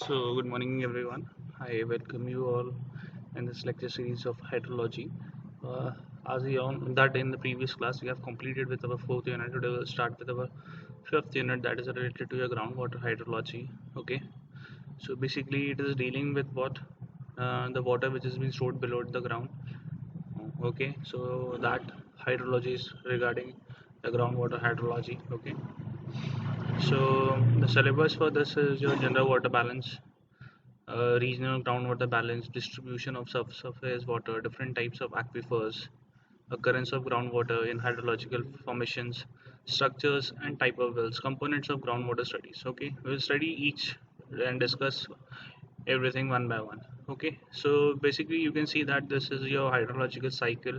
So, good morning, everyone. I welcome you all in this lecture series of hydrology. Uh, as we all that in the previous class, we have completed with our fourth unit. Today, we'll start with our fifth unit that is related to your groundwater hydrology. Okay, so basically, it is dealing with what the water which is being stored below the ground. Okay, so that hydrology is regarding the groundwater hydrology. Okay, so the syllabus for this is your general water balance, regional groundwater balance, distribution of subsurface water, different types of aquifers, occurrence of groundwater in hydrological formations, structures and type of wells, components of groundwater studies. Okay, we'll study each and discuss everything one by one. Okay, so basically you can see that this is your hydrological cycle.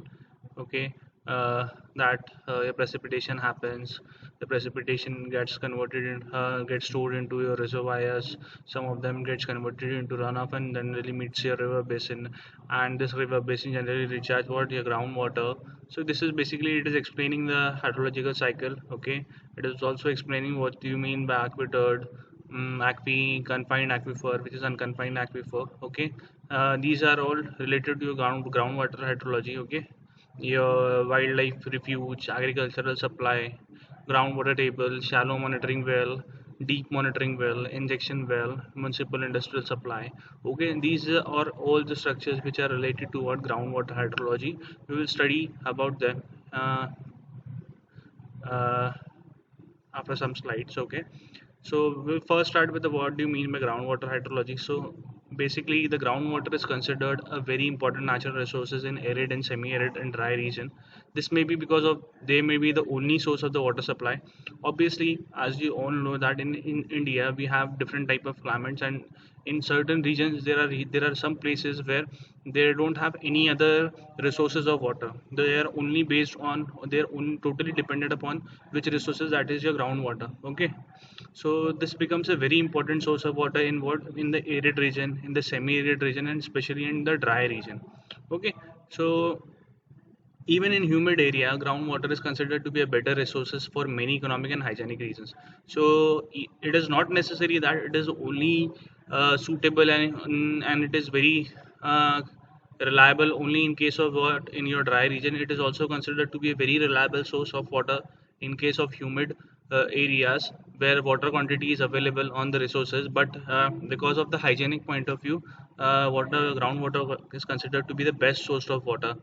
Okay, that your precipitation happens, the precipitation gets converted in gets stored into your reservoirs, some of them gets converted into runoff and then really meets your river basin, and this river basin generally recharge what your groundwater. So this is basically it is explaining the hydrological cycle. Okay, it is also explaining what do you mean by aquitude, confined aquifer, which is unconfined aquifer. Okay, these are all related to your groundwater hydrology. Okay, your wildlife refuge, agricultural supply, groundwater table, shallow monitoring well, deep monitoring well, injection well, municipal industrial supply. Okay, and these are all the structures which are related to what groundwater hydrology. We will study about them uh, after some slides. Okay, so we'll first start with the what do you mean by groundwater hydrology. So basically the groundwater is considered a very important natural resources in arid and semi-arid and dry region. This may be because of they may be the only source of the water supply. Obviously, as you all know that in India we have different type of climates, and in certain regions there are some places where they don't have any other resources of water. They are only based on they're only totally dependent upon which resources, that is your groundwater. Okay, so this becomes a very important source of water in what in the arid region, in the semi-arid region, and especially in the dry region. Okay, so even in humid area, groundwater is considered to be a better resources for many economic and hygienic reasons. So it is not necessary that it is only suitable and it is very reliable only in case of what in your dry region. It is also considered to be a very reliable source of water in case of humid areas where water quantity is available on the resources. But because of the hygienic point of view, groundwater is considered to be the best source of water.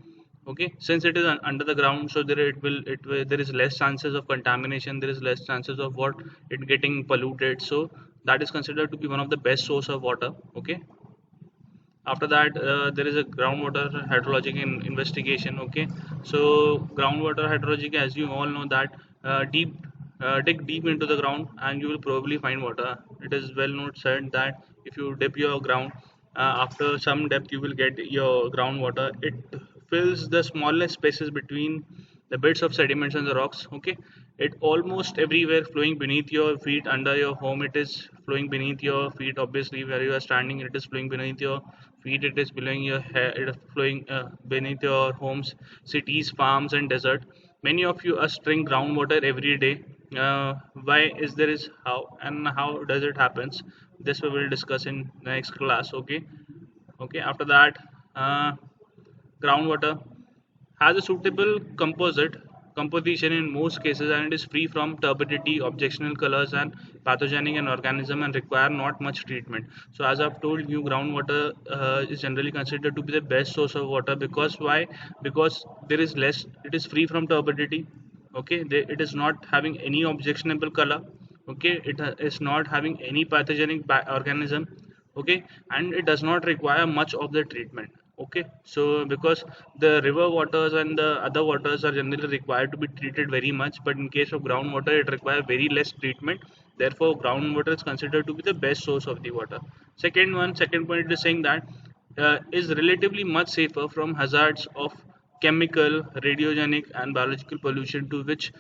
Okay, since it is under the ground, so there is less chances of contamination, there is less chances of what it getting polluted. So that is considered to be one of the best source of water. Okay, after that there is a groundwater hydrologic investigation. Okay, so groundwater hydrologic, as you all know that deep dig deep into the ground and you will probably find water. It is well known said that if you dip your ground, after some depth you will get your groundwater. It fills the smallest spaces between the bits of sediments and the rocks. Okay, it almost everywhere flowing beneath your feet. Under your home it is flowing beneath your feet. Obviously where you are standing it is flowing beneath your feet. It is below your hair. It is flowing beneath your homes, cities, farms and desert. Many of you are string groundwater every day. Why is there is how and how does it happens? This we will discuss in next class. Okay, okay, after that uh, groundwater has a suitable composition in most cases, and it is free from turbidity, objectionable colors, and pathogenic and organism, and require not much treatment. So, as I've told you, groundwater is generally considered to be the best source of water. Because why? Because there is less. It is free from turbidity. Okay, it is not having any objectionable color. Okay, it is not having any pathogenic organism. Okay, and it does not require much of the treatment. Okay, so because the river waters and the other waters are generally required to be treated very much, but in case of groundwater it requires very less treatment. Therefore groundwater is considered to be the best source of the water. Second point is saying that is relatively much safer from hazards of chemical, radiogenic and biological pollution to which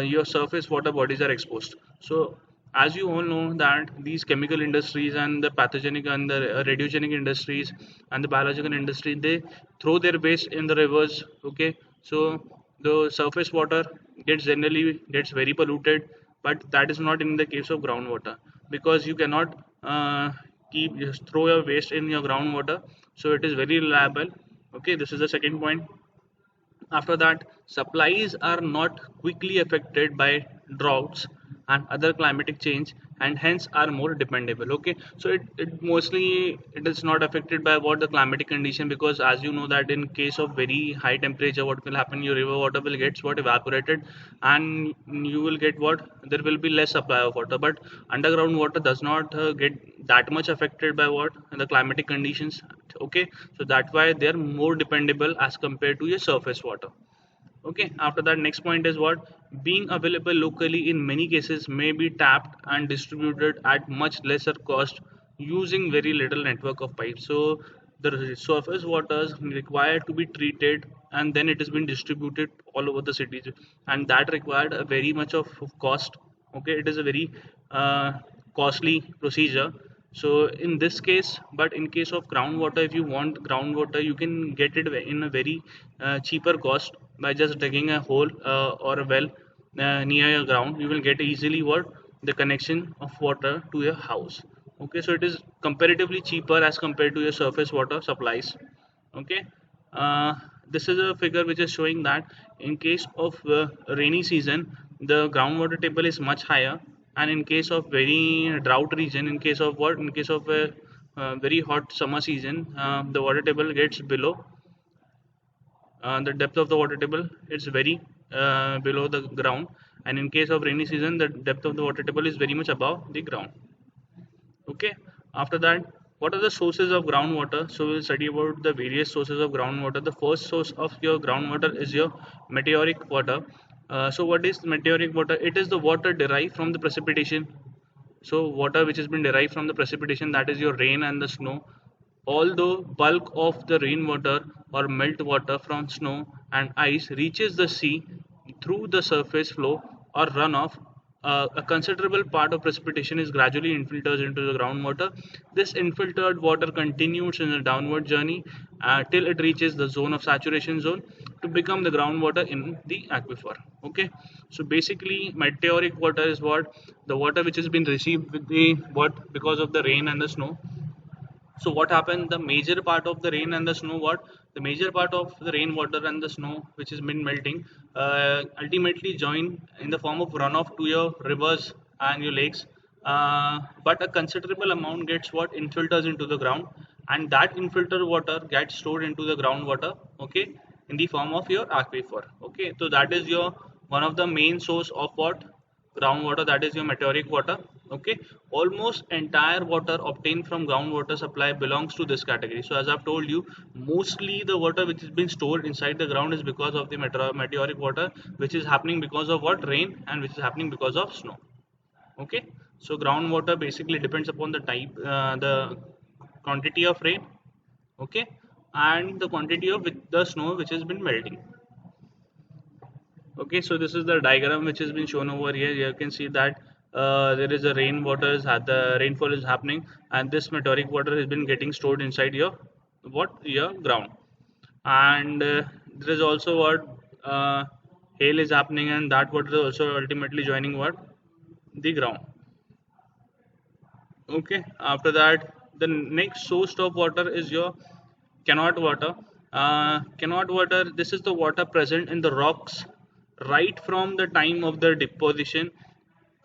your surface water bodies are exposed. So as you all know that these chemical industries and the pathogenic and the radiogenic industries and the biological industry, they throw their waste in the rivers. Okay, so the surface water gets very polluted, but that is not in the case of groundwater, because you cannot keep just throw your waste in your groundwater, so it is very reliable. Okay, this is the second point. After that, supplies are not quickly affected by droughts and other climatic change, and hence are more dependable. Okay, so it mostly it is not affected by what the climatic condition, because as you know that in case of very high temperature, what will happen, your river water will get what evaporated, and you will get what, there will be less supply of water. But underground water does not get that much affected by what the climatic conditions. Okay, so that's why they are more dependable as compared to your surface water. Okay, after that, next point is what, being available locally in many cases may be tapped and distributed at much lesser cost using very little network of pipes. So the surface waters required to be treated, and then it has been distributed all over the cities, and that required a very much of cost. Okay, it is a very uh, costly procedure. So in this case, but in case of groundwater, if you want groundwater, you can get it in a very cheaper cost by just digging a hole or a well near your ground. You will get easily what, the connection of water to your house. Okay, so it is comparatively cheaper as compared to your surface water supplies. Okay, uh, this is a figure which is showing that in case of rainy season, the groundwater table is much higher, and in case of very drought region, in case of what, in case of a very hot summer season, the water table gets below, the depth of the water table is very below the ground, and in case of rainy season, the depth of the water table is very much above the ground. Okay, after that, what are the sources of groundwater? So we'll study about the various sources of groundwater. The first source of your groundwater is your meteoric water. So what is meteoric water? It is the water derived from the precipitation. So water which has been derived from the precipitation, that is your rain and the snow. Although bulk of the rainwater or melt water from snow and ice reaches the sea through the surface flow or runoff, a considerable part of precipitation is gradually infiltrated into the groundwater. This infiltrated water continues in a downward journey till it reaches the zone of saturation zone to become the groundwater in the aquifer. Okay, so basically meteoric water is what, the water which has been received with the what, because of the rain and the snow. So what happened, the major part of the rain and the snow, what, the major part of the rainwater and the snow which has been melting ultimately join in the form of runoff to your rivers and your lakes, but a considerable amount gets what, infiltrates into the ground, and that infiltrated water gets stored into the groundwater. Okay, in the form of your aquifer. Okay, so that is your one of the main source of what, groundwater, that is your meteoric water. Okay, almost entire water obtained from groundwater supply belongs to this category. So as I've told you, mostly the water which is being stored inside the ground is because of the meteoric water, which is happening because of what, rain, and which is happening because of snow. Okay, so groundwater basically depends upon the type, the quantity of rain. Okay, and the quantity of the snow which has been melting. Okay, so this is the diagram which has been shown over here. You can see that there is a rainwater, the rainfall is happening, and this meteoric water has been getting stored inside your what, your ground. And there is also what, hail is happening, and that water is also ultimately joining what, the ground. Okay, after that, the next source of water is your Cannot water. Cannot water, this is the water present in the rocks right from the time of their deposition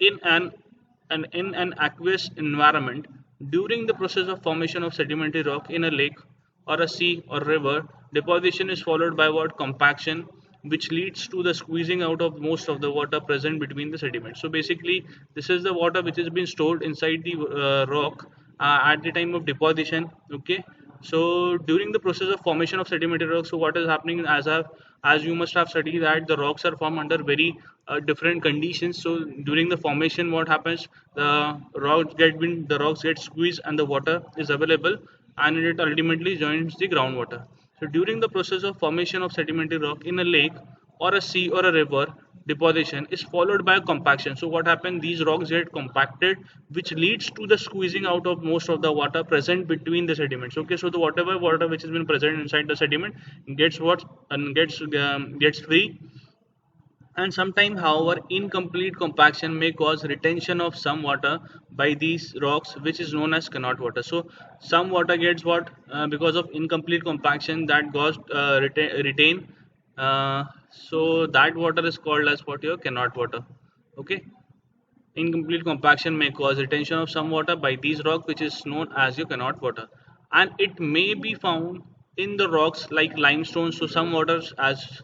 in an aqueous environment. During the process of formation of sedimentary rock in a lake or a sea or river, deposition is followed by what, compaction, which leads to the squeezing out of most of the water present between the sediments. So basically, this is the water which has been stored inside the rock at the time of deposition. Okay, so during the process of formation of sedimentary rocks, so what is happening, as you must have studied that the rocks are formed under very different conditions. So during the formation, what happens, the rocks get squeezed and the water is available, and it ultimately joins the groundwater. So during the process of formation of sedimentary rock in a lake or a sea or a river, deposition is followed by compaction. So what happens, these rocks get compacted, which leads to the squeezing out of most of the water present between the sediments. Okay, so the whatever water which has been present inside the sediment gets what, and gets free, And sometimes, however, incomplete compaction may cause retention of some water by these rocks, which is known as Carnot water. So some water gets what, because of incomplete compaction, that got retain. So that water is called as what, your Carnot water. Okay. Incomplete compaction may cause retention of some water by these rocks, which is known as your Carnot water, and it may be found in the rocks like limestone. So some waters, as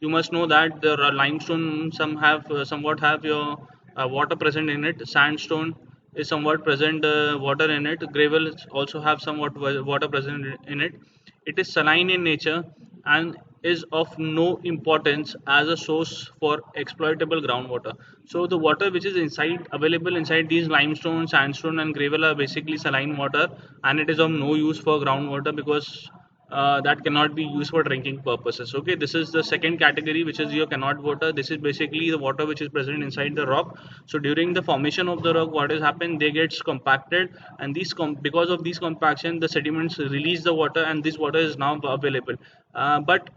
you must know, that the limestone some have somewhat have your water present in it. Sandstone is somewhat present water in it. Gravel also have somewhat water present in it. It is saline in nature and is of no importance as a source for exploitable groundwater. So the water which is inside available inside these limestone, sandstone, and gravel are basically saline water, and it is of no use for groundwater because that cannot be used for drinking purposes. Okay, this is the second category, which is your cannot water. This is basically the water which is present inside the rock. So during the formation of the rock, what has happened, they gets compacted, and these because of these compaction, the sediments release the water, and this water is now available. But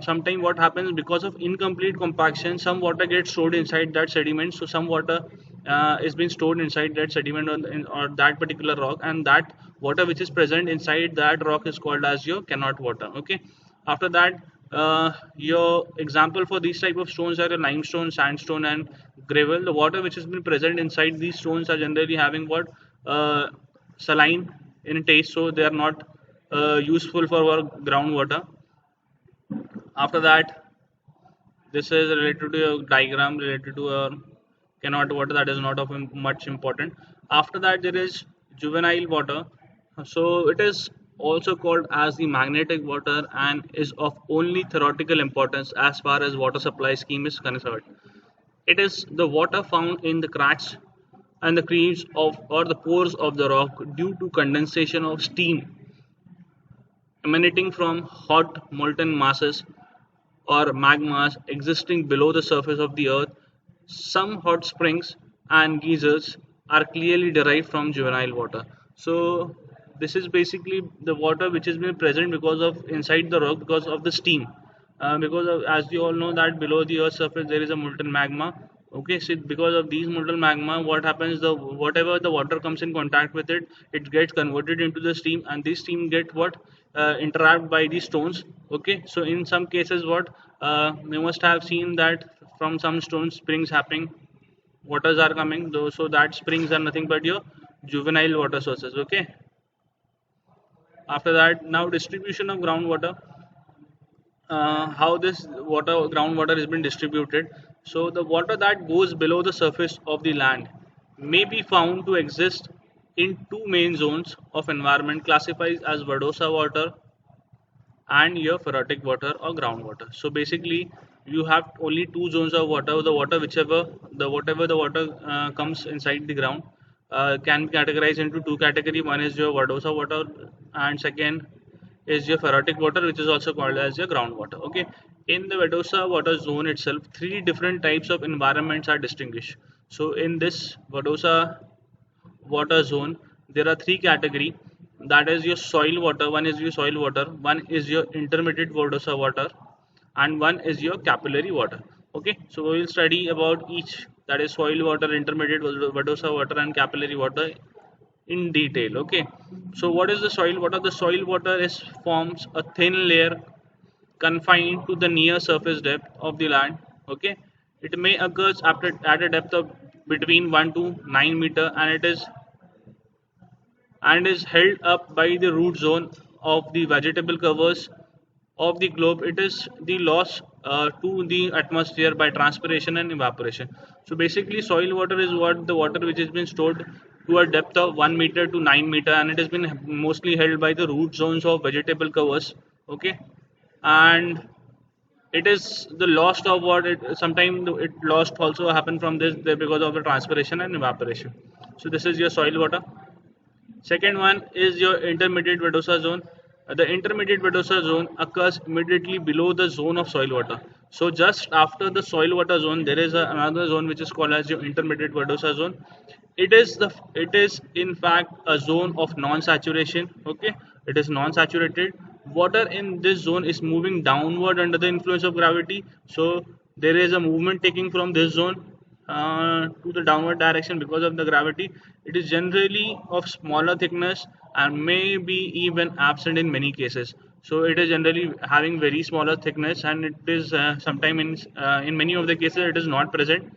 sometimes what happens, because of incomplete compaction, some water gets stored inside that sediment. So some water is being stored inside that sediment or that particular rock, and that water which is present inside that rock is called as your Carnot water. Okay. After that, your example for these type of stones are your limestone, sandstone, and gravel. The water which has been present inside these stones are generally having what, saline in taste, so they are not useful for our groundwater. After that, this is related to a diagram related to a Carnot water, that is not of much important. After that, there is juvenile water. So it is also called as the magnetic water and is of only theoretical importance as far as water supply scheme is concerned. It is the water found in the cracks and the crevices of or the pores of the rock due to condensation of steam emanating from hot molten masses or magmas existing below the surface of the earth. Some hot springs and geysers are clearly derived from juvenile water. So this is basically the water which has been present because of inside the rock because of the steam. Because of, as you all know, that below the earth's surface there is a molten magma. Okay, so because of these molten magma, what happens, the whatever the water comes in contact with it, it gets converted into the steam, and this steam get what, entrapped by these stones. Okay, so in some cases, what, you must have seen that from some stones springs happening, waters are coming though, so that springs are nothing but your juvenile water sources. Okay. After that, now distribution of groundwater, how this water groundwater has been distributed. So the water that goes below the surface of the land may be found to exist in two main zones of environment classified as Verdosa water and your phreatic water or groundwater. So basically, you have only two zones of water. The water, whatever the water comes inside the ground, can be categorized into two category. One is your Verdosa water, and second is your phreatic water, which is also called as your groundwater. Okay. In the Verdosa water zone itself, three different types of environments are distinguished. So in this Verdosa water zone, there are three category, that is your soil water, one is your soil water, one is your intermediate Verdosa water, and one is your capillary water. Okay, so we will study about each, that is soil water, intermediate Verdosa water, and capillary water in detail. Okay, so what is the soil water? The soil water is forms a thin layer confined to the near surface depth of the land. Okay, it may occur after at a depth of between 1 to 9 meter, and is held up by the root zone of the vegetable covers of the globe. It is the loss to the atmosphere by transpiration and evaporation. So basically, soil water is what the water which has been stored to a depth of 1 meter to 9 meter, and it has been mostly held by the root zones of vegetable covers. Okay, and it is the loss of what it sometimes it lost also happen from this because of the transpiration and evaporation. So this is your soil water. Second one is your intermediate Verdosa zone. The intermediate Verdosa zone occurs immediately below the zone of soil water. So just after the soil water zone, there is another zone which is called as your intermediate Verdosa zone. It is in fact a zone of non-saturation. Okay, it is non-saturated. Water in this zone is moving downward under the influence of gravity. So there is a movement taking from this zone to the downward direction because of the gravity. It is generally of smaller thickness and may be even absent in many cases. So it is generally having very smaller thickness, and it is sometimes in many of the cases it is not present.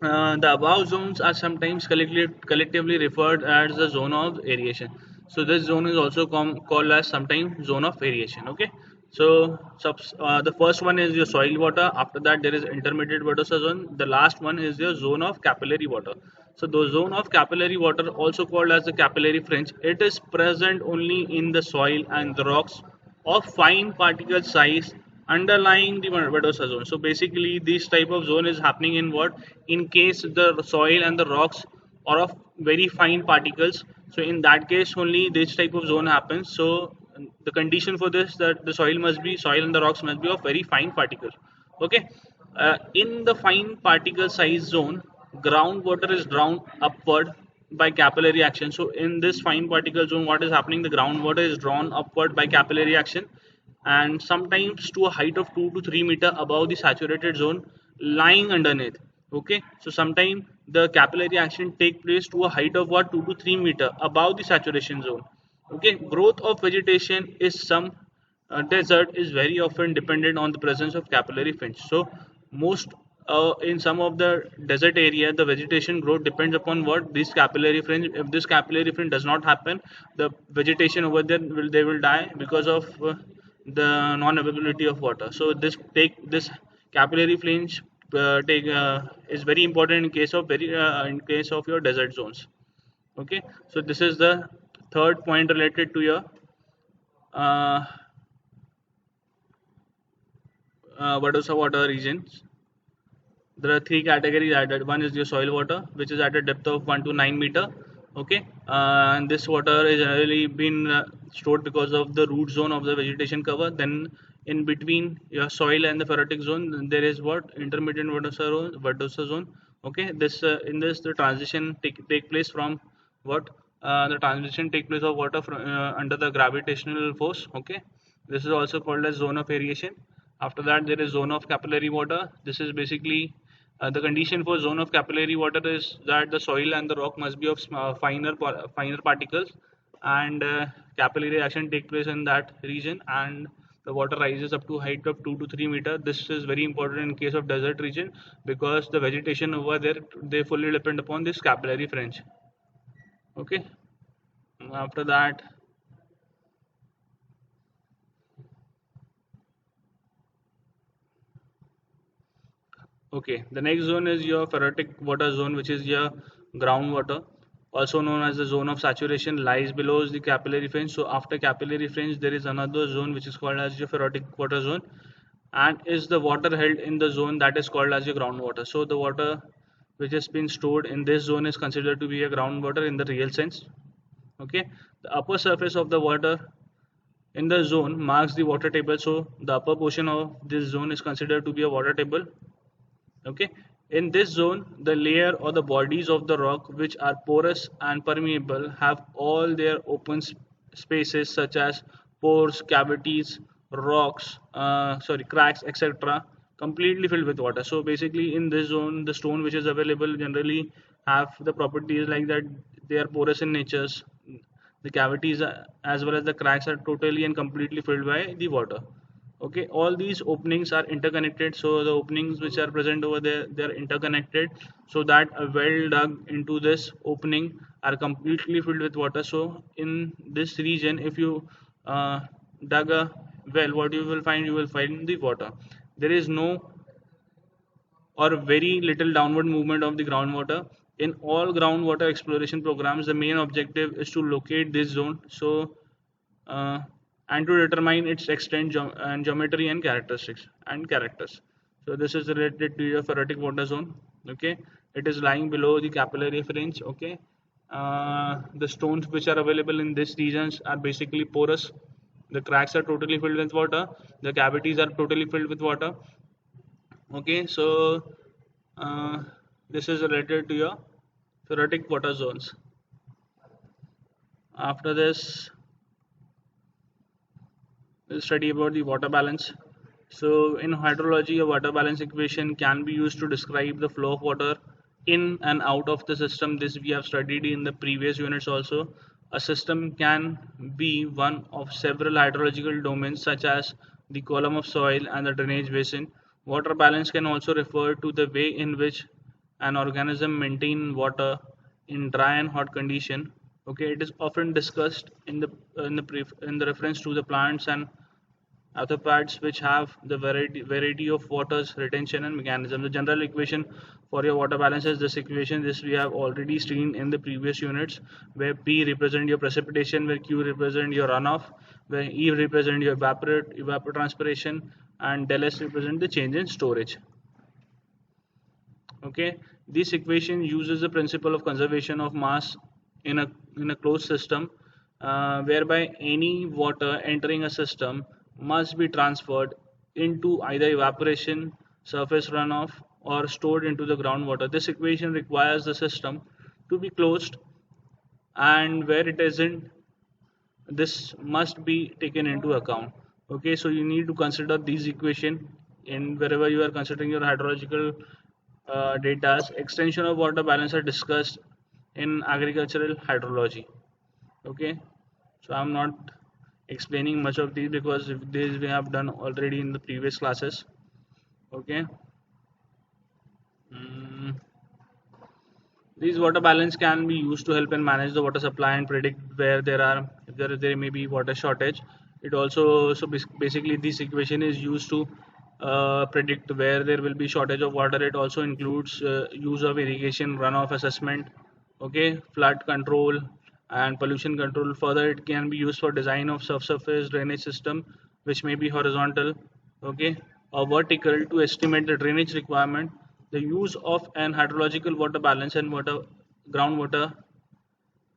The above zones are sometimes collectively referred as the zone of aeration. So this zone is also called as sometimes zone of aeration. Okay. So the first one is your soil water. After that there is intermediate water zone. The last one is your zone of capillary water. So the zone of capillary water, also called as the capillary fringe, it is present only in the soil and the rocks of fine particle size underlying the Barbadosa zone. So basically, this type of zone is happening in what? In case the soil and the rocks are of very fine particles. So in that case, only this type of zone happens. So the condition for this, that the soil and the rocks must be of very fine particles. Okay. In the fine particle size zone, groundwater is drawn upward by capillary action. So in this fine particle zone, what is happening? The groundwater is drawn upward by capillary action, and sometimes to a height of 2 to 3 meter above the saturated zone lying underneath. Okay, so sometimes the capillary action take place to a height of what? 2 to 3 meter above the saturation zone. Okay, growth of vegetation is some desert is very often dependent on the presence of capillary fringe. So most in some of the desert area, the vegetation growth depends upon what? This capillary fringe. If this capillary fringe does not happen, the vegetation over there will die because of the non-availability of water. So this capillary fringe take is very important in case of in case of your desert zones. Okay, so this is the third point related to your uh, Badosa water regions. There are three categories added. One is your soil water, which is at a depth of 1 to 9 meter. Okay, and this water is generally been stored because of the root zone of the vegetation cover. Then in between your soil and the phreatic zone, there is what? Intermediate Badosa zone. Okay, this in this the transition take place from what? The transition take place of water from, under the gravitational force. Okay, this is also called as zone of aeration. After that, there is zone of capillary water. This is basically the condition for zone of capillary water is that the soil and the rock must be of finer particles, and capillary action take place in that region, and the water rises up to height of 2 to 3 meter. This is very important in case of desert region because the vegetation over there, they fully depend upon this capillary fringe. Okay. After that, okay, the next zone is your phreatic water zone, which is your groundwater, also known as the zone of saturation, lies below the capillary fringe. So after capillary fringe, there is another zone which is called as your phreatic water zone, and is the water held in the zone that is called as your groundwater. So the water which has been stored in this zone is considered to be a groundwater in the real sense. Okay, the upper surface of the water in the zone marks the water table. So the upper portion of this zone is considered to be a water table. Okay, in this zone the layer or the bodies of the rock which are porous and permeable have all their open spaces such as pores, cavities, rocks, cracks, etc., completely filled with water. So basically in this zone the stone which is available generally have the properties like that. They are porous in natures. The cavities as well as the cracks are totally and completely filled by the water. Okay, all these openings are interconnected. So the openings which are present over there, they are interconnected, so that a well dug into this opening are completely filled with water. So in this region, if you dug a well, what you will find? You will find the water. There is no or very little downward movement of the groundwater. In all groundwater exploration programs, the main objective is to locate this zone. So uh, and to determine its extent and geometry and characters. So this is related to your phreatic water zone. Okay, it is lying below the capillary fringe. Okay, the stones which are available in these regions are basically porous. The cracks are totally filled with water. The cavities are totally filled with water. Okay, so uh, this is related to your phreatic water zones. After this, we'll study about the water balance. So in hydrology, a water balance equation can be used to describe the flow of water in and out of the system. This we have studied in the previous units also. A system can be one of several hydrological domains such as the column of soil and the drainage basin. Water balance can also refer to the way in which an organism maintain water in dry and hot condition. Okay, it is often discussed in the reference to the plants and other parts which have the variety of water's retention and mechanism. The general equation for your water balance is this equation. This we have already seen in the previous units, where P represent your precipitation, where Q represent your runoff, where E represent your evapotranspiration, and del S represent the change in storage. Okay, this equation uses the principle of conservation of mass in a closed system, whereby any water entering a system must be transferred into either evaporation, surface runoff, or stored into the groundwater. This equation requires the system to be closed, and where it isn't, this must be taken into account. Okay, so you need to consider these equation in wherever you are considering your hydrological data. Extension of water balance are discussed in agricultural hydrology. Okay, so I'm not explaining much of these because these we have done already in the previous classes. Okay. Mm. These water balance can be used to help and manage the water supply and predict where there may be water shortage. It also basically this equation is used to predict where there will be shortage of water. It also includes use of irrigation runoff assessment, okay, flood control and pollution control. Further, it can be used for design of subsurface drainage system, which may be horizontal, okay, or vertical to estimate the drainage requirement. The use of an hydrological water balance and water groundwater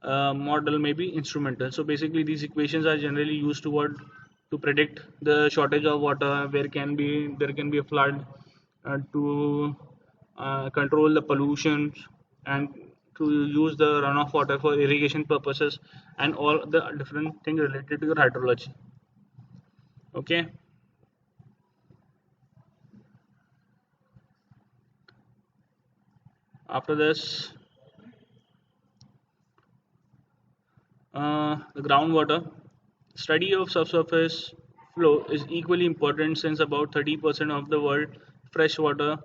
model may be instrumental. So basically, these equations are generally used to predict the shortage of water, where there can be a flood, to control the pollution, and to use the runoff water for irrigation purposes, and all the different things related to your hydrology. Okay. After this, the groundwater study of subsurface flow is equally important, since about 30% of the world freshwater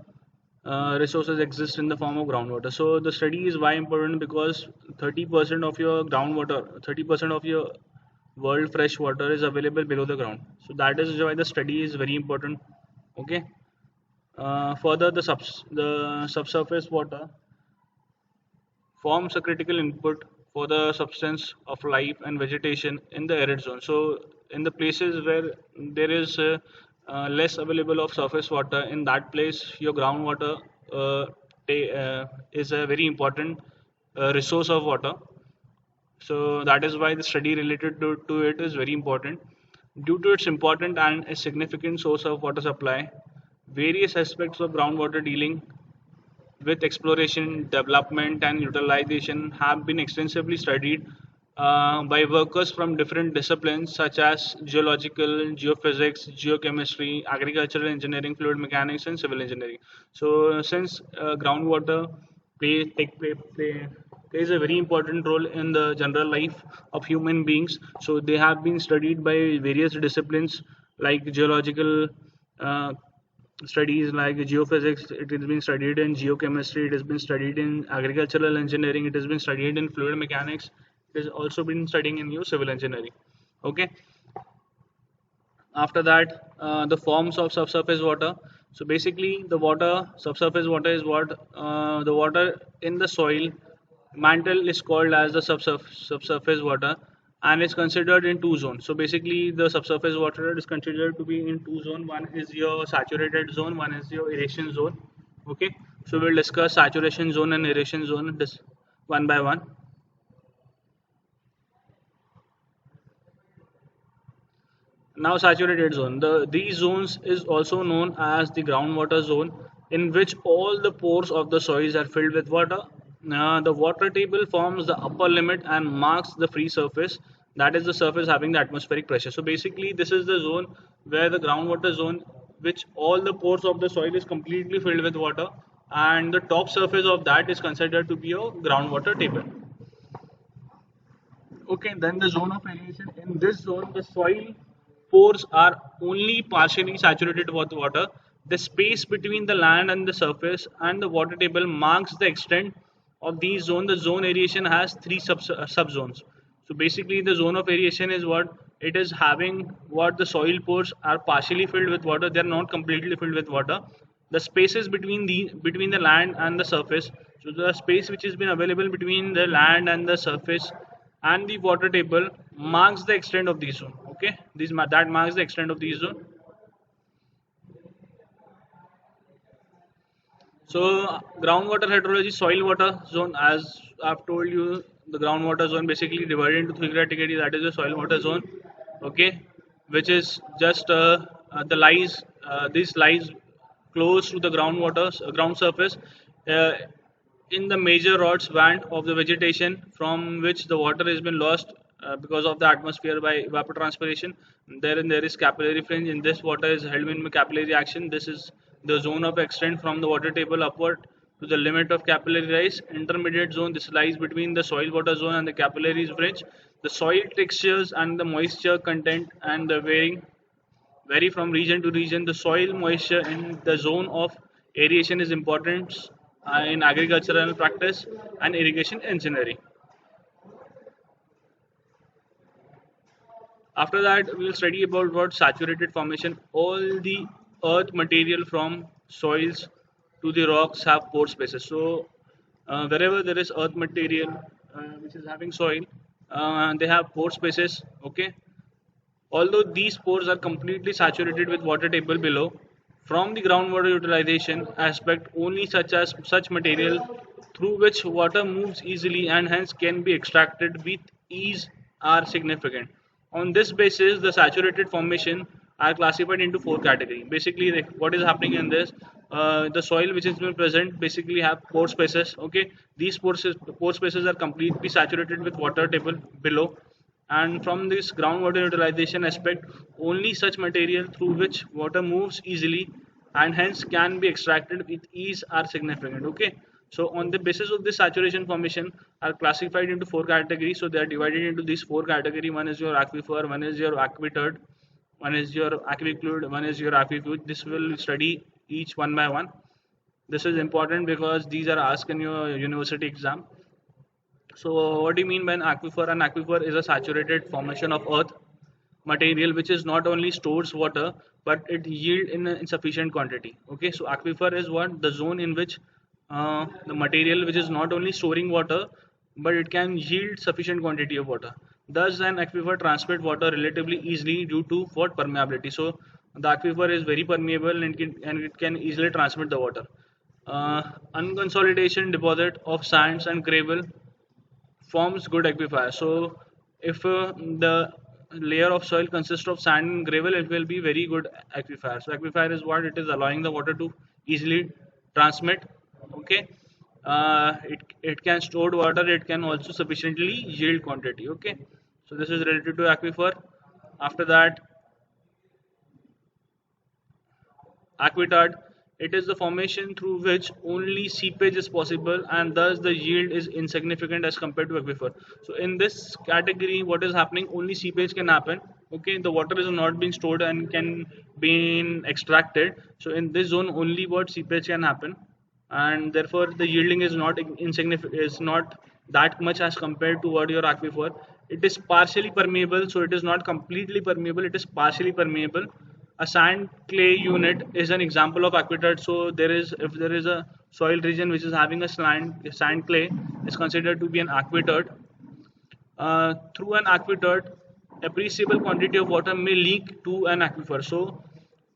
resources exist in the form of groundwater. So the study is why important, because 30% of your groundwater, 30% of your world fresh water is available below the ground. So that is why the study is very important. Okay. Further, the subsurface water forms a critical input for the substance of life and vegetation in the arid zone. So, in the places where there is less available of surface water, in that place, your groundwater is a very important resource of water. So that is why the study related to it is very important. Due to its important and a significant source of water supply, various aspects of groundwater dealing with exploration, development, and utilization have been extensively studied by workers from different disciplines such as geological, geophysics, geochemistry, agricultural engineering, fluid mechanics, and civil engineering. So, since groundwater plays a very important role in the general life of human beings, so they have been studied by various disciplines like geological. Studies like geophysics, it has been studied in geochemistry, it has been studied in agricultural engineering, it has been studied in fluid mechanics, it has also been studying in new civil engineering. Okay. After that, the forms of subsurface water. So basically, the water, subsurface water is what the water in the soil mantle is called as the subsurface water, and it's considered in two zones. So basically, the subsurface water is considered to be in two zones. One is your saturated zone, one is your aeration zone. Okay, so we'll discuss saturation zone and aeration zone this one by one. Now saturated zone. These zones is also known as the groundwater zone, in which all the pores of the soils are filled with water. The water table forms the upper limit and marks the free surface. That is the surface having the atmospheric pressure. So basically, this is the zone where the groundwater zone which all the pores of the soil is completely filled with water, and the top surface of that is considered to be a groundwater table. Okay, then the zone of aeration. In this zone, the soil pores are only partially saturated with water. The space between the land and the surface and the water table marks the extent of these zones. The zone aeration has three subzones. So basically, the zone of aeration is what it is having what the soil pores are partially filled with water. They are not completely filled with water. The spaces between the land and the surface. So the space which has been available between the land and the surface and the water table marks the extent of the zone. Okay, that marks the extent of the zone. So groundwater hydrology, soil water zone, as I've told you, the groundwater zone basically divided into three categories. That is the soil water zone, okay, which is just this lies close to the ground surface, uh, in the major rods band of the vegetation, from which the water has been lost because of the atmosphere by evapotranspiration. There is capillary fringe. In this, water is held in capillary action. This is the zone of extent from the water table upward to the limit of capillary rise. Intermediate zone, this lies between the soil water zone and the capillary fringe. The soil textures and the moisture content and the vary from region to region. The soil moisture in the zone of aeration is important in agricultural practice and irrigation engineering. After that, we'll study about what saturated formation. All the earth material from soils to the rocks have pore spaces. So wherever there is earth material which is having soil, they have pore spaces. Okay, although these pores are completely saturated with water table below, from the groundwater utilization aspect, only such material through which water moves easily and hence can be extracted with ease are significant. On this basis, the saturated formation are classified into four categories. Basically, like, what is happening in this? The soil which is been present basically have pore spaces. Okay, these pore spaces are completely saturated with water table below, and from this groundwater utilization aspect, only such material through which water moves easily and hence can be extracted with ease are significant. Okay, so on the basis of this, saturation formation are classified into four categories. So they are divided into these four categories. One is your aquifer, one is your aquitard, one is your aquiclude, one is your aquifuge. This will study each one by one. This is important because these are asked in your university exam. So, what do you mean by an aquifer? An aquifer is a saturated formation of earth material which is not only stores water but it yield in a insufficient quantity. Okay, so aquifer is what the zone in which the material which is not only storing water but it can yield sufficient quantity of water. Thus, an aquifer transmit water relatively easily due to what permeability. So, the aquifer is very permeable and it can easily transmit the water. Unconsolidation deposit of sands and gravel forms good aquifer. So if the layer of soil consists of sand and gravel, it will be very good aquifer. So aquifer is what it is allowing the water to easily transmit. Okay, it can store water. It can also sufficiently yield quantity. Okay, so this is related to aquifer. After that, aquitard, it is the formation through which only seepage is possible and thus the yield is insignificant as compared to aquifer. So in this category, what is happening? Only seepage can happen. Okay, the water is not being stored and can be extracted. So in this zone, only what seepage can happen, and therefore the yielding is not insignificant, is not that much as compared to what your aquifer. It is partially permeable, so it is not completely permeable. It is partially permeable. A sand clay unit is an example of aquitard. So there is, if there is a soil region which is having a sand clay, is considered to be an aquitard. Through an aquitard, appreciable quantity of water may leak to an aquifer. So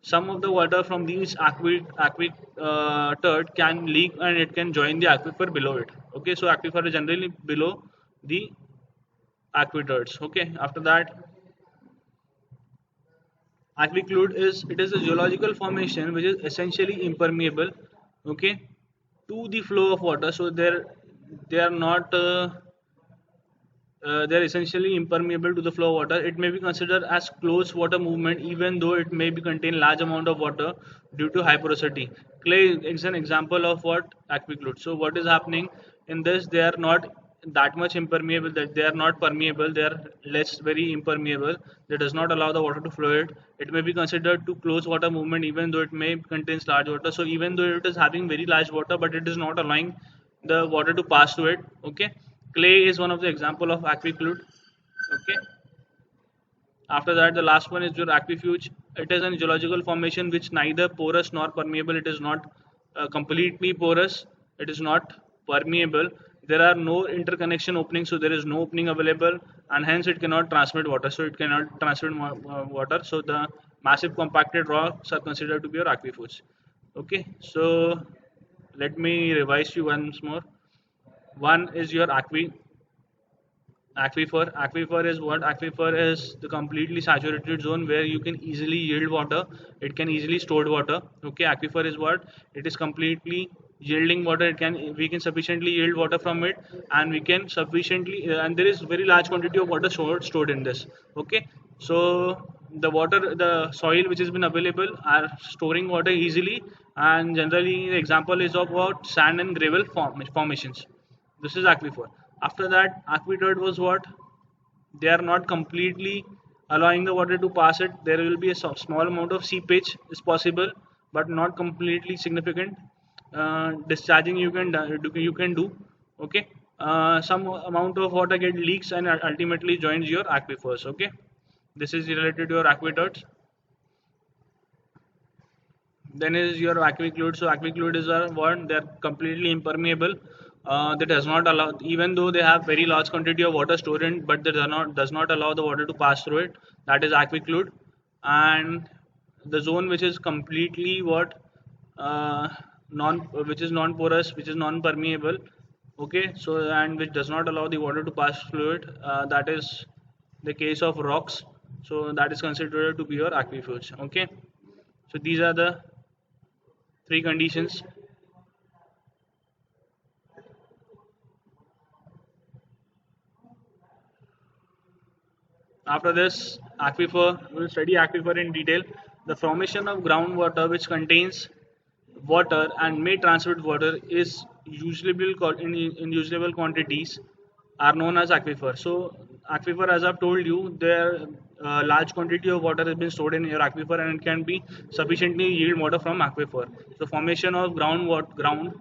some of the water from these aquitard can leak and it can join the aquifer below it. Okay, so aquifer is generally below the aquitards. Okay, after that, aquiclude is, it is a geological formation which is essentially impermeable, okay, to the flow of water. So they are not they're essentially impermeable to the flow of water. It may be considered as close water movement even though it may be contain large amount of water due to high porosity. Clay is an example of what aquiclude. So what is happening in this? They are not that much impermeable, that they are not permeable, they are less very impermeable. That does not allow the water to flow it may be considered to close water movement even though it may contains large water. So even though it is having very large water, but it is not allowing the water to pass through it. Okay, clay is one of the example of aquiclude. Okay, after that the last one is your aquifuge. It is a geological formation which neither porous nor permeable. It is not completely porous, it is not permeable, there are no interconnection openings, so there is no opening available, and hence it cannot transmit water. So it cannot transmit water, so the massive compacted rocks are considered to be your aquifuge. Okay, so let me revise you once more. One is your aquifer. Aquifer is what? Aquifer is the completely saturated zone where you can easily yield water, it can easily store water. Okay, aquifer is what? It is completely yielding water. It can, we can sufficiently yield water from it, and we can sufficiently and there is very large quantity of water stored in this. Okay, so the water, the soil which has been available are storing water easily, and generally the example is of what? Sand and gravel formations. This is aquifer. After that, aqueduct was what? They are not completely allowing the water to pass it. There will be a small amount of seepage is possible, but not completely significant. Discharging you can do. Okay, some amount of water get leaks and ultimately joins your aquifers. Okay, this is related to your aqueducts. Then is your aquiclude. So aquiclude is a one, they're completely impermeable. That does not allow, even though they have very large quantity of water stored in, but they does not allow the water to pass through it. That is aquiclude. And the zone which is completely what, non which is non porous, which is non permeable. Okay, so and which does not allow the water to pass through it. That is the case of rocks. So that is considered to be your aquifers. Okay, so these are the three conditions. After this, aquifer, we'll study aquifer in detail. The formation of groundwater which contains water and may transmit water is usable in usable quantities are known as aquifer. So aquifer, as I've told you, there large quantity of water has been stored in your aquifer and it can be sufficiently yield water from aquifer. So formation of ground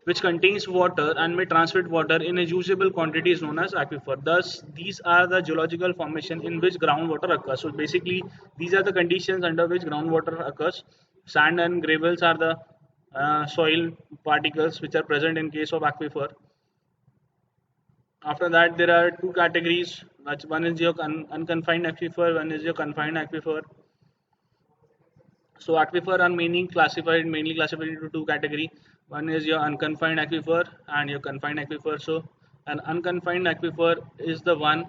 which contains water and may transmit water in a usable quantity is known as aquifer. Thus, these are the geological formation in which groundwater occurs. So basically, these are the conditions under which groundwater occurs. Sand and gravels are the soil particles which are present in case of aquifer. After that, there are two categories. One is your unconfined aquifer, one is your confined aquifer. So aquifer are mainly classified into two category. One is your unconfined aquifer and your confined aquifer. So an unconfined aquifer is the one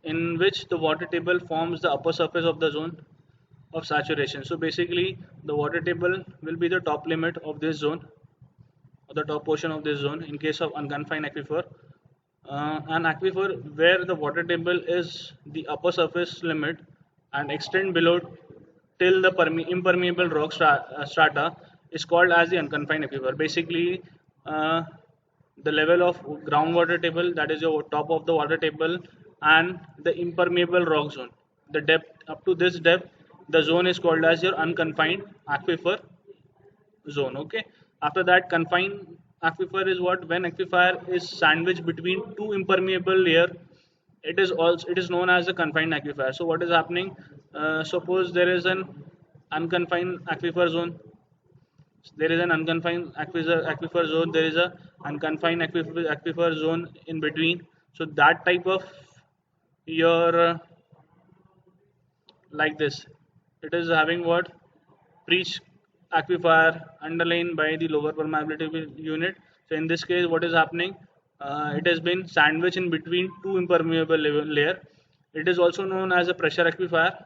in which the water table forms the upper surface of the zone of saturation. So basically the water table will be the top limit of this zone, or the top portion of this zone in case of unconfined aquifer. An aquifer where the water table is the upper surface limit and extend below till the impermeable rock strata is called as the unconfined aquifer. Basically, the level of groundwater table, that is your top of the water table, and the impermeable rock zone, the depth up to this depth, the zone is called as your unconfined aquifer zone. Okay, after that, confined aquifer is what? When aquifer is sandwiched between two impermeable layer, it is known as a confined aquifer. So what is happening? Suppose there is an unconfined aquifer zone, there is an unconfined aquifer zone, there is a unconfined aquifer zone in between. So that type of your like this, it is having what? Breach aquifer underlain by the lower permeability unit. So in this case, what is happening? It has been sandwiched in between two impermeable layer. It is also known as a pressure aquifer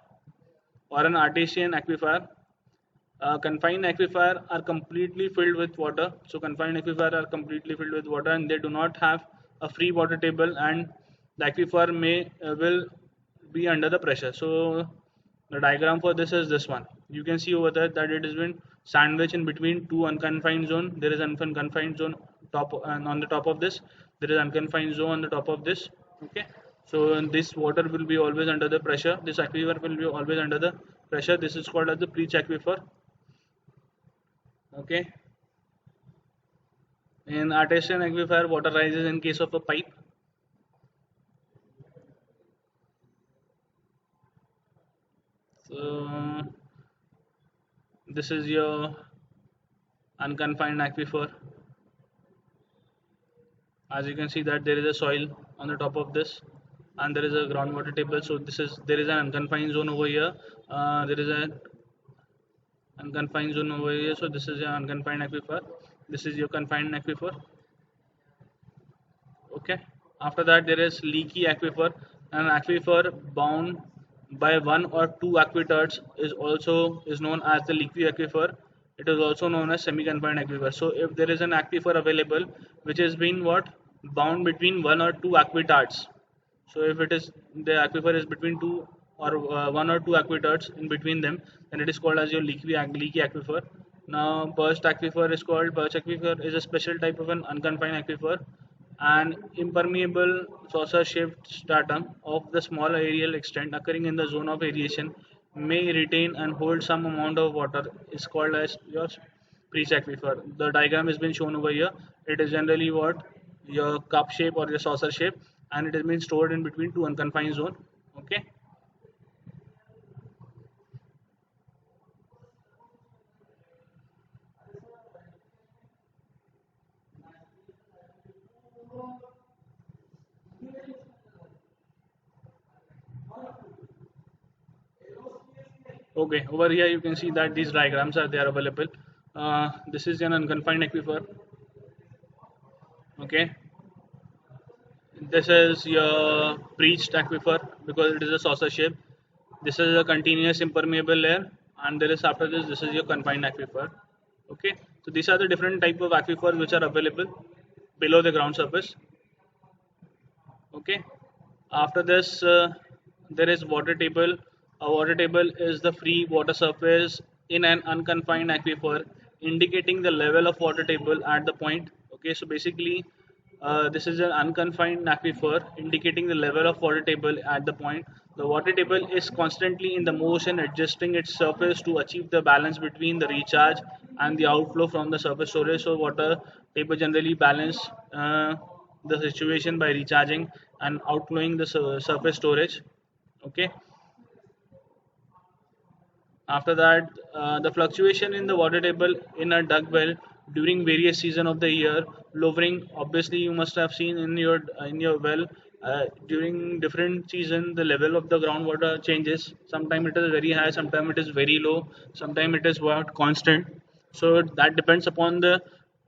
or an artesian aquifer. Confined aquifer are completely filled with water. So confined aquifer are completely filled with water and they do not have a free water table, and the aquifer may will be under the pressure. So the diagram for this is this one. You can see over there that it has been sandwiched in between two unconfined zone. There is an unconfined zone top, and on the top of this there is unconfined zone on the top of this. Okay, so this water will be always under the pressure. This aquifer will be always under the pressure. This is called as the breach aquifer. Okay, in artesian aquifer, water rises in case of a pipe. So this is your unconfined aquifer. As you can see that there is a soil on the top of this, and there is a groundwater table. So this is, there is an unconfined zone over here. There is an unconfined zone over here. So this is your unconfined aquifer. This is your confined aquifer. Okay, after that there is leaky aquifer. An aquifer bound by one or two aqueducts is known as the leaky aquifer. It is also known as semi-confined aquifer. So if there is an aquifer available which has been what, bound between one or two aqueducts, so if it is, the aquifer is between two or one or two aqueducts in between them, then it is called as your leaky aquifer. Now burst aquifer is called, burst aquifer is a special type of an unconfined aquifer. An impermeable saucer shaped stratum of the small aerial extent occurring in the zone of aeration may retain and hold some amount of water is called as your breach aquifer. The diagram has been shown over here. It is generally what, your cup shape or your saucer shape, and it has been stored in between two unconfined zone. Okay. Okay, over here you can see that these diagrams are there available. This is an unconfined aquifer. Okay, this is your breached aquifer because it is a saucer shape. This is a continuous impermeable layer, and there is, after this is your confined aquifer. Okay, so these are the different type of aquifers which are available below the ground surface. Okay, after this there is water table. A water table is the free water surface in an unconfined aquifer, indicating the level of water table at the point. Okay, so basically this is an unconfined aquifer indicating the level of water table at the point. The water table is constantly in the motion, adjusting its surface to achieve the balance between the recharge and the outflow from the surface storage. So water table generally balance the situation by recharging and outflowing the surface storage. Okay, after that the fluctuation in the water table in a duck well during various season of the year, lowering, obviously you must have seen in your well during different season the level of the groundwater changes. Sometimes it is very high, sometimes it is very low, sometimes it is what, constant. So that depends upon the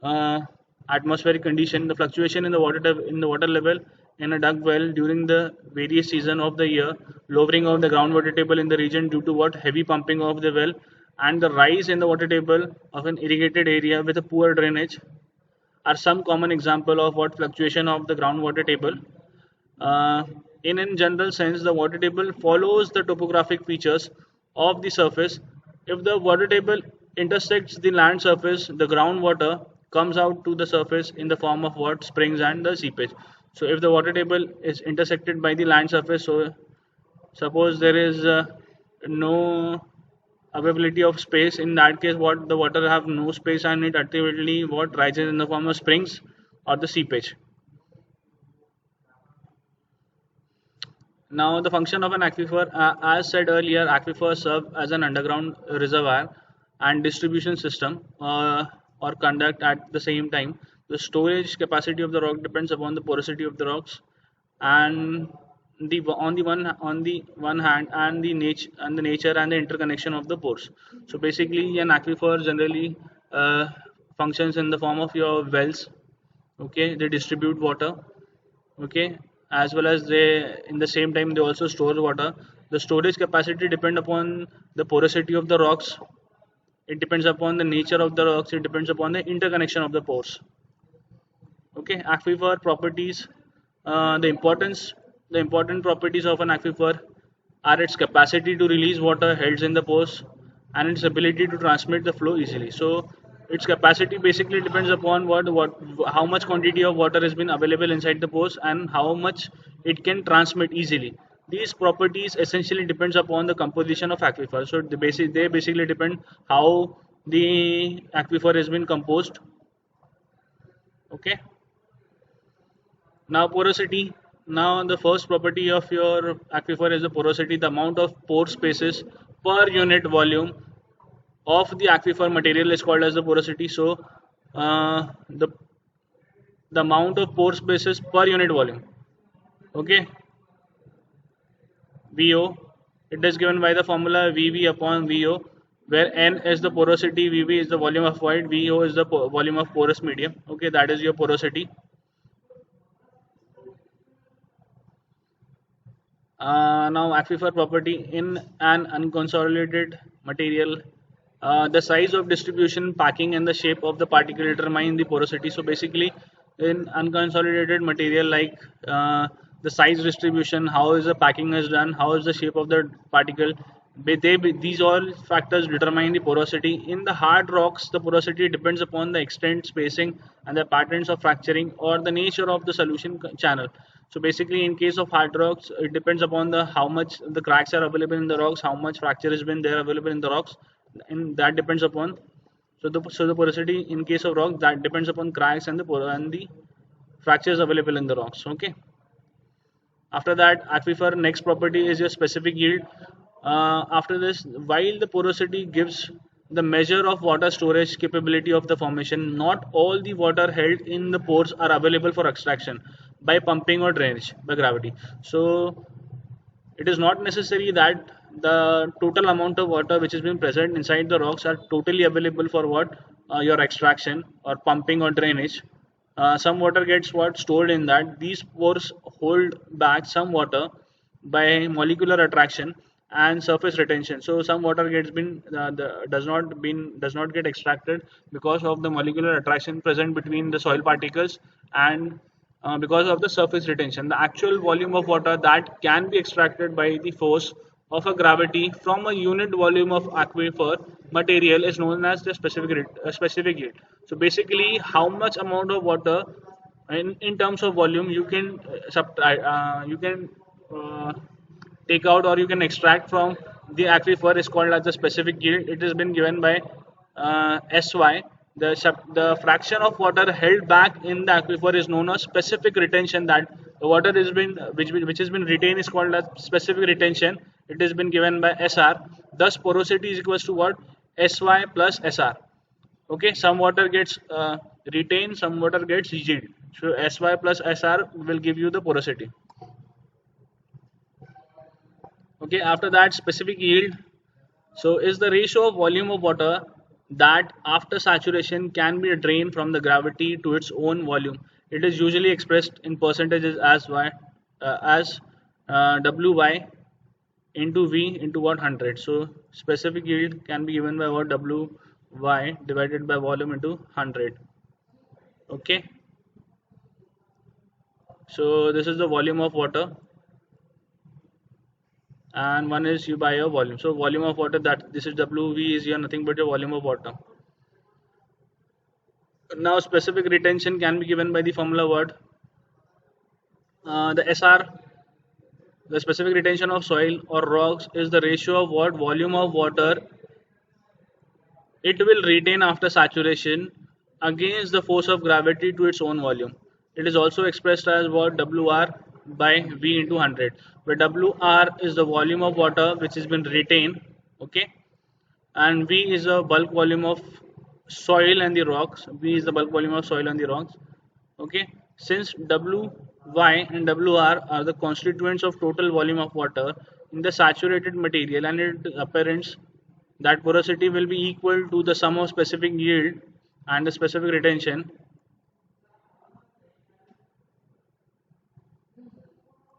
uh, atmospheric condition. The fluctuation in the water level in a duck well during the various season of the year, lowering of the groundwater table in the region due to what, heavy pumping of the well, and the rise in the water table of an irrigated area with a poor drainage are some common example of what fluctuation of the groundwater table. Uh, in general sense, the water table follows the topographic features of the surface. If the water table intersects the land surface, the groundwater comes out to the surface in the form of what, springs and the seepage. So if the water table is intersected by the land surface, so suppose there is no availability of space, in that case what, the water have no space and it ultimately what, rises in the form of springs or the seepage. Now the function of an aquifer, as said earlier, aquifers serve as an underground reservoir and distribution system, or conduct at the same time. The storage capacity of the rock depends upon the porosity of the rocks, and on the one hand, and the nature and the interconnection of the pores. So basically, an aquifer generally functions in the form of your wells. Okay, they distribute water. Okay, as well as they, in the same time, they also store water. The storage capacity depend upon the porosity of the rocks. It depends upon the nature of the rocks. It depends upon the interconnection of the pores. Okay, aquifer properties. The important properties of an aquifer are its capacity to release water held in the pores and its ability to transmit the flow easily. So its capacity basically depends upon how much quantity of water has been available inside the pores and how much it can transmit easily. These properties essentially depends upon the composition of aquifer. So they basically depend how the aquifer has been composed. Okay. Now porosity. Now the first property of your aquifer is the porosity, the amount of pore spaces per unit volume of the aquifer material is called as the porosity. So the amount of pore spaces per unit volume. Okay, VO. It is given by the formula VV upon VO, where N is the porosity, VV is the volume of void, VO is the volume of porous medium. Okay, that is your porosity. Now aquifer property in an unconsolidated material, the size of distribution, packing and the shape of the particle determine the porosity. So basically in unconsolidated material, like the size distribution, how is the packing is done, how is the shape of the particle, these all factors determine the porosity. In the hard rocks, the porosity depends upon the extent, spacing and the patterns of fracturing or the nature of the solution channel. So basically, in case of hard rocks, it depends upon the how much the cracks are available in the rocks, how much fracture has been there available in the rocks, and that depends upon. So the porosity in case of rock, that depends upon cracks and the fractures available in the rocks. Okay. After that, aquifer next property is your specific yield. After this, while the porosity gives the measure of water storage capability of the formation, not all the water held in the pores are available for extraction by pumping or drainage by gravity. So it is not necessary that the total amount of water which has been present inside the rocks are totally available for what your extraction or pumping or drainage. Some water gets what stored in that. These pores hold back some water by molecular attraction and surface retention. So some water gets been does not get extracted because of the molecular attraction present between the soil particles and because of the surface retention. The actual volume of water that can be extracted by the force of a gravity from a unit volume of aquifer material is known as the specific yield. So basically, how much amount of water in terms of volume you can uh, take out or you can extract from the aquifer is called as the specific yield. It has been given by SY. The fraction of water held back in the aquifer is known as specific retention. That the water has been which has been retained is called as specific retention. It has been given by SR. Thus, porosity is equals to what? SY plus SR. Okay, some water gets retained, some water gets yield. So SY plus SR will give you the porosity. Okay, after that specific yield. So is the ratio of volume of water that after saturation can be drained from the gravity to its own volume. It is usually expressed in percentages as Wy into V into what 100. So specific yield can be given by what Wy divided by volume into 100. Okay. So this is the volume of water and one is you by your volume. So volume of water, that this is Wv is your nothing but your volume of water. Now specific retention can be given by the formula word. The SR, the specific retention of soil or rocks is the ratio of what volume of water it will retain after saturation against the force of gravity to its own volume. It is also expressed as what Wr by V into 100, where Wr is the volume of water which has been retained, okay, and V is the bulk volume of soil and the rocks. V is the bulk volume of soil and the rocks, okay. Since Wy and Wr are the constituents of total volume of water in the saturated material, and it appearance that porosity will be equal to the sum of specific yield and the specific retention.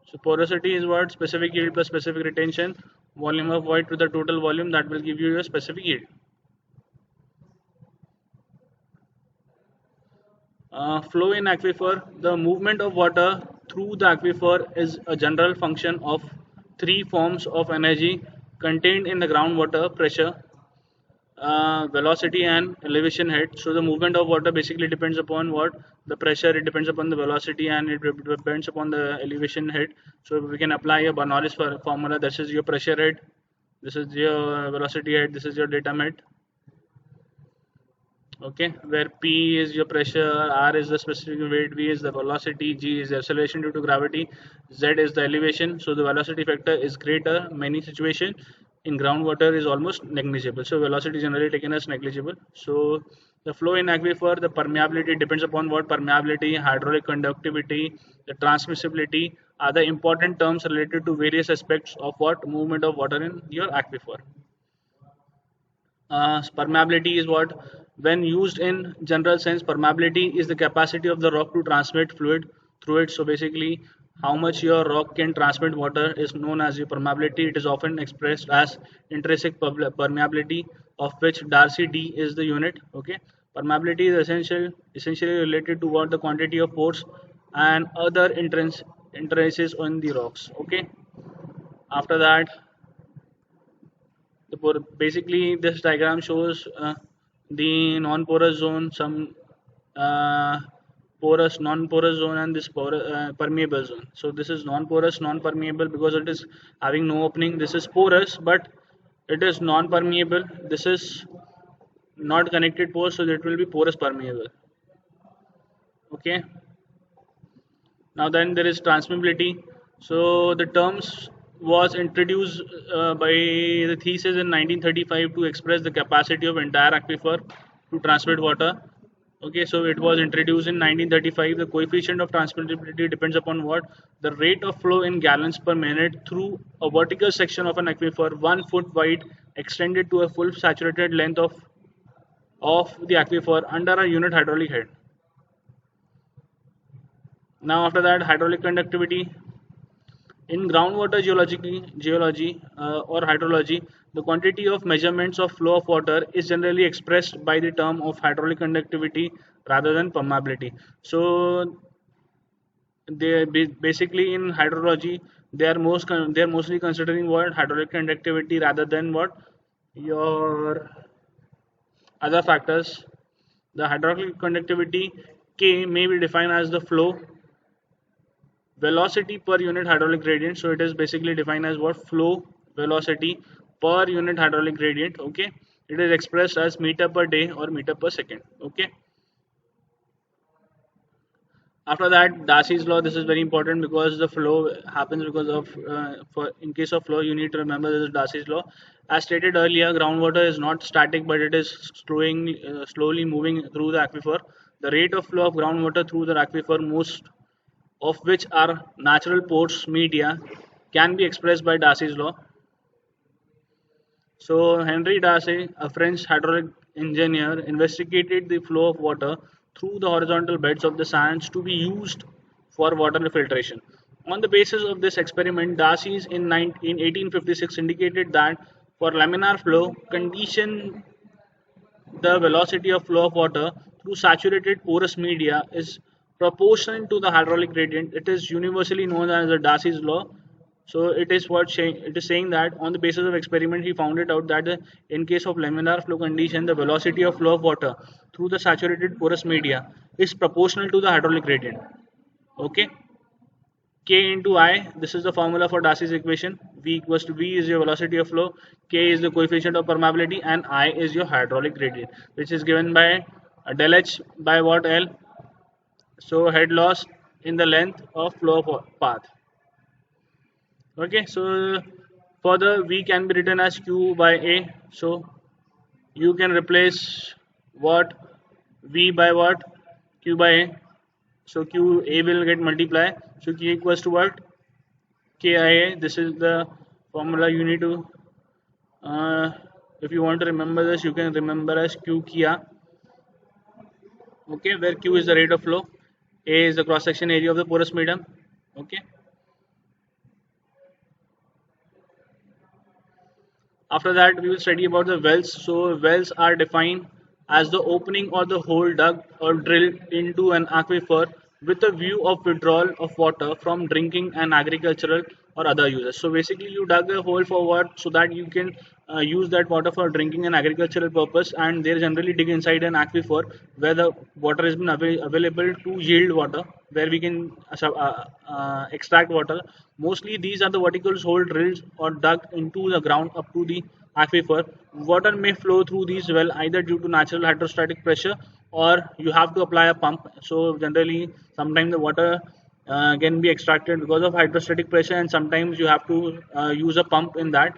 So porosity is what specific yield plus specific retention, volume of void to the total volume, that will give you your specific yield. Flow in aquifer, the movement of water through the aquifer is a general function of three forms of energy contained in the groundwater: pressure, velocity, and elevation head. So the movement of water basically depends upon what? The pressure, it depends upon the velocity, and it depends upon the elevation head. So we can apply a Bernoulli's formula. This is your pressure head, this is your velocity head, this is your datum head. Okay, where P is your pressure, R is the specific weight, V is the velocity, G is the acceleration due to gravity, Z is the elevation. So the velocity factor is greater. Many situation in groundwater is almost negligible. So velocity is generally taken as negligible. So the flow in aquifer, the permeability depends upon what? Permeability, hydraulic conductivity, the transmissibility are the important terms related to various aspects of what? Movement of water in your aquifer. Permeability is what? When used in general sense, permeability is the capacity of the rock to transmit fluid through it. So basically, how much your rock can transmit water is known as your permeability. It is often expressed as intrinsic permeability, of which Darcy D is the unit. Okay, permeability is essentially related to what? The quantity of pores and other entrances on the rocks. Okay, after that, basically this diagram shows the non-porous zone, some uh, porous, non-porous zone, and this permeable zone. So this is non-porous, non-permeable because it is having no opening. This is porous, but it is non-permeable. This is not connected pores, so it will be porous permeable. Okay. Now then there is transmissibility. So the terms was introduced by the thesis in 1935 to express the capacity of entire aquifer to transmit water. Okay, so it was introduced in 1935. The coefficient of transmissibility depends upon what? The rate of flow in gallons per minute through a vertical section of an aquifer 1 foot wide extended to a full saturated length of the aquifer under a unit hydraulic head. Now after that, hydraulic conductivity. In groundwater geology or hydrology, the quantity of measurements of flow of water is generally expressed by the term of hydraulic conductivity rather than permeability. So they basically in hydrology they are mostly considering what? Hydraulic conductivity rather than what? Your other factors. The hydraulic conductivity K may be defined as the flow velocity per unit hydraulic gradient. So it is basically defined as what? Flow velocity per unit hydraulic gradient. Okay, it is expressed as meter per day or meter per second. Okay, after that, Darcy's law. This is very important because the flow happens because of for in case of flow you need to remember this is Darcy's law. As stated earlier, groundwater is not static, but it is slowly moving through the aquifer. The rate of flow of groundwater through the aquifer, most of which are natural pores media, can be expressed by Darcy's law. So Henry Darcy, a French hydraulic engineer, investigated the flow of water through the horizontal beds of the sands to be used for water filtration. On the basis of this experiment, Darcy in 1856 indicated that for laminar flow condition, the velocity of flow of water through saturated porous media is proportional to the hydraulic gradient. It is universally known as the Darcy's law. So it is saying that on the basis of experiment, he found it out that in case of laminar flow condition, the velocity of flow of water through the saturated porous media is proportional to the hydraulic gradient. Okay, K into I. This is the formula for Darcy's equation. V equals to V is your velocity of flow, K is the coefficient of permeability, and I is your hydraulic gradient, which is given by del H by what? L. So head loss in the length of flow path. Okay, so further V can be written as Q by A. So you can replace what? V by what? Q by A. So Q A will get multiply. So Q equals to what? KIA. This is the formula you need to. If you want to remember this, you can remember as Q Kia. Okay, where Q is the rate of flow, A is the cross section area of the porous medium. Okay. After that, we will study about the wells. So wells are defined as the opening or the hole dug or drilled into an aquifer with a view of withdrawal of water from drinking and agricultural or other uses. So basically, you dug a hole for what, so that you can use that water for drinking and agricultural purpose, and they generally dig inside an aquifer where the water has been available to yield water, where we can extract water. Mostly these are the vertical hole drilled or dug into the ground up to the aquifer. Water may flow through these well either due to natural hydrostatic pressure, or you have to apply a pump. So generally, sometimes the water can be extracted because of hydrostatic pressure, and sometimes you have to use a pump in that.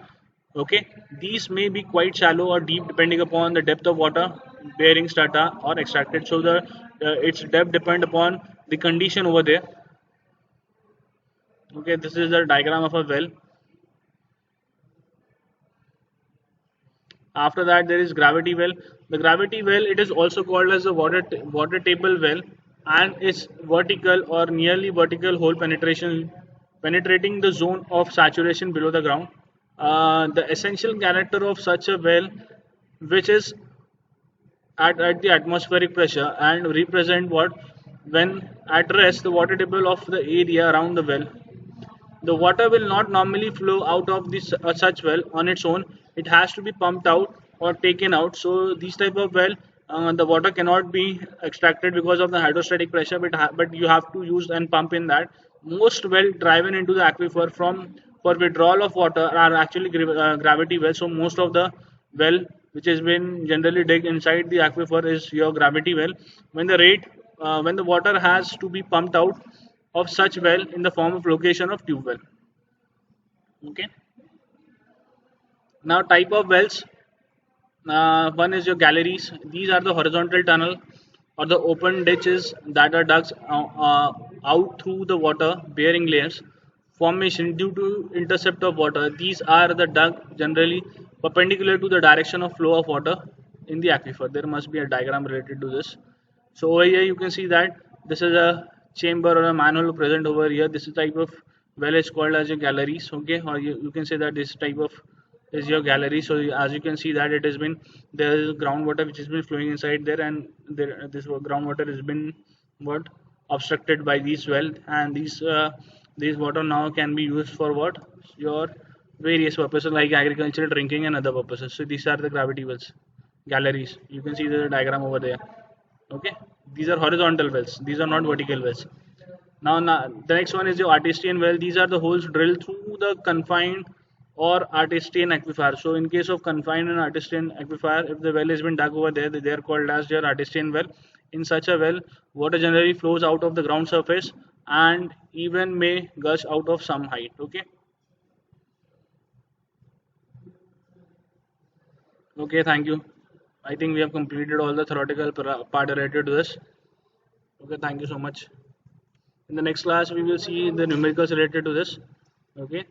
Okay, these may be quite shallow or deep depending upon the depth of water bearing strata or extracted. So the its depth depend upon the condition over there. Okay, this is the diagram of a well. After that, there is gravity well. The gravity well, it is also called as a water table well, and it's vertical or nearly vertical hole penetrating the zone of saturation below the ground. The essential character of such a well, which is at the atmospheric pressure, and represent what, when at rest the water table of the area around the well. The water will not normally flow out of this such well on its own. It has to be pumped out or taken out. So these type of well, the water cannot be extracted because of the hydrostatic pressure, but you have to use and pump in that. Most well driven into the aquifer from for withdrawal of water are actually gravity wells. So most of the well which has been generally dig inside the aquifer is your gravity well. When the water has to be pumped out of such well in the form of location of tube well. Okay. Now type of wells. One is your galleries. These are the horizontal tunnel or the open ditches that are dug out through the water bearing layers formation due to intercept of water. These are the dug generally perpendicular to the direction of flow of water in the aquifer. There must be a diagram related to this. So over here you can see that this is a chamber or a manhole present over here. This is type of well is called as your galleries. Okay, or you can say that this type of is your gallery. So as you can see that it has been, there is groundwater which has been flowing inside there, and this groundwater has been what, obstructed by these well, and these water now can be used for what, your various purposes like agricultural, drinking, and other purposes. So these are the gravity wells, galleries. You can see the diagram over there. Okay, these are horizontal wells, these are not vertical wells. Now the next one is your artesian well. These are the holes drilled through the confined or artesian aquifer. So in case of confined and artesian aquifer, if the well has been dug over there, they are called as your artesian well. In such a well, water generally flows out of the ground surface and even may gush out of some height. Okay. Okay, thank you. I think we have completed all the theoretical part related to this. Okay, thank you so much. In the next class, we will see the numericals related to this. Okay.